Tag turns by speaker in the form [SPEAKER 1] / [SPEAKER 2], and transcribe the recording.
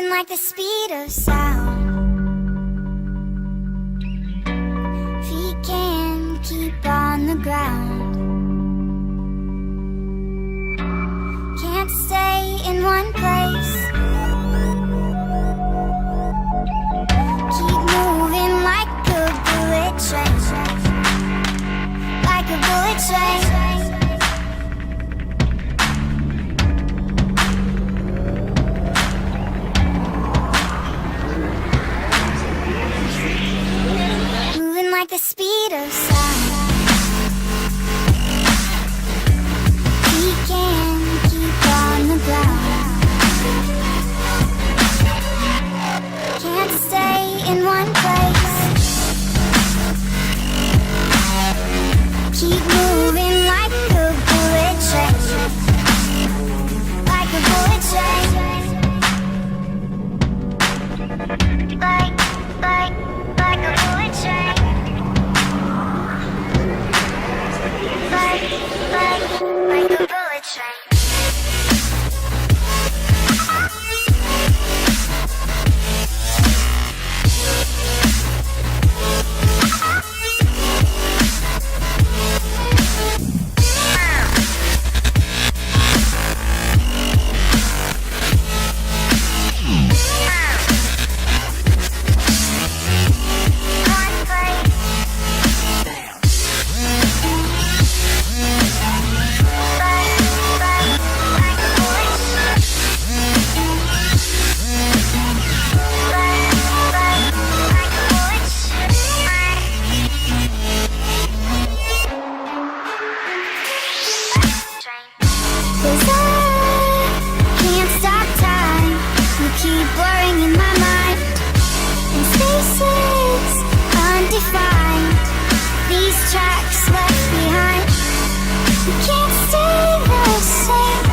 [SPEAKER 1] like the speed of sound. Feet can't keep on the ground. Can't stay in one place. Keep moving like a bullet train. Like a bullet train. Like the speed of sound. We can't keep on the ground. Can't stay in one place. Keep moving like a bullet train. Like a bullet train. Like a bullet train. Like a bullet train. Keep blurring in my mind, in spaces undefined. These tracks left behind, we can't stay the same.